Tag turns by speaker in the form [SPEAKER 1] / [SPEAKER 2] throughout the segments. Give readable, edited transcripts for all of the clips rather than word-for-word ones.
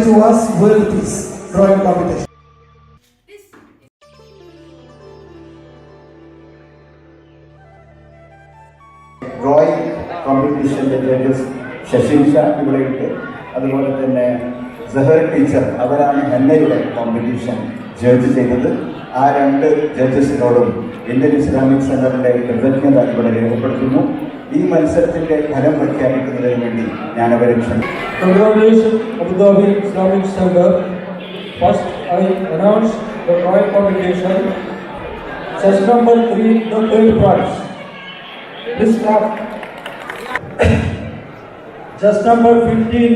[SPEAKER 1] to us world peace drawing competition.
[SPEAKER 2] Drawing കോമ്പറ്റീഷൻ്റെ judges Sasheel Shah ഇവിടെയുണ്ട്. അതുപോലെ തന്നെ സഹർ ടീച്ചർ, അവരാണ് ഹെന്നയുടെ കോമ്പറ്റീഷൻ ജഡ്ജ് ചെയ്തത്. ആ രണ്ട് ജഡ്ജസിനോടും ഇന്ത്യൻ ഇസ്ലാമിക് സെൻ്ററിൻ്റെ കൃതജ്ഞത ഇവിടെ രേഖപ്പെടുത്തുന്നു. ഈ മത്സരത്തിൻ്റെ ഫലം പ്രഖ്യാപിക്കുന്നതിന് വേണ്ടി ഞാൻ അവരെ ക്ഷണിക്കുന്നു.
[SPEAKER 3] Congratulations, Abu Dhabi Islamic Center. First, I announce the drawing competition. Session number 3, the third prize. Please clap. Just number 15,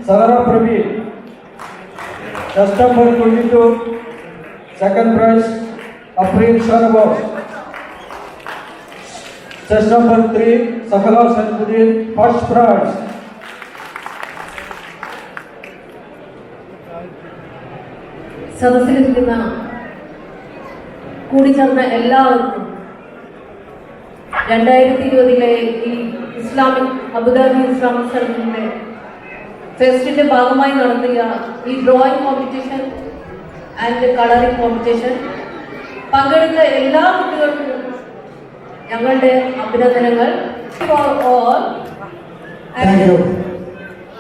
[SPEAKER 3] Sahara Praveen. Just number 22, second prize, Afreen Shanabaz. Just number 3, Sahala Sanfuddin, first prize.
[SPEAKER 4] സദസ്സിലിരിക്കുന്ന കൂടിച്ചേർന്ന എല്ലാവർക്കും 2020 ഈ Islamic Abu Dhabi Islamic സെന്ററിന്റെ ഫെസ്റ്റിന്റെ ഭാഗമായി നടത്തിയ ഈ drawing competition and colouring competition പങ്കെടുത്ത എല്ലാ കുട്ടികൾക്കും ഞങ്ങളുടെ അഭിനന്ദനങ്ങൾ.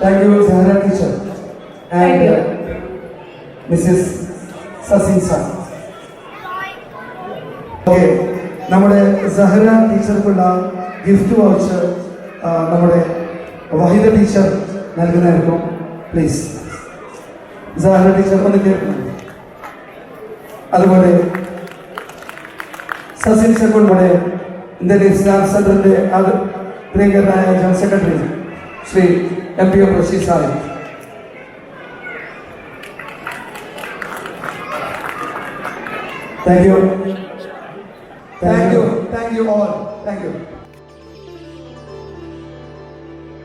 [SPEAKER 1] Thank you, Zahra teacher and Mrs. Sasinsa. Okay, നമ്മുടെ സഹറ ടീച്ചർക്കുള്ള ഗിഫ്റ്റ് വൗച്ചർ നമ്മുടെ വഹിദ ടീച്ചർ നൽകുന്നതായിരിക്കും. പ്ലീസ് സഹറ ടീച്ചർ ഒന്ന് കേൾക്കണം. അതുപോലെ സസിൻ സെക്കോൾ നമ്മുടെ ഇന്ത്യൻ ഇസ്ലാം സെന്ററിന്റെ പ്രിയങ്കരനായ general secretary Shri MPO Rasheed Sahib. Thank you all. Thank you.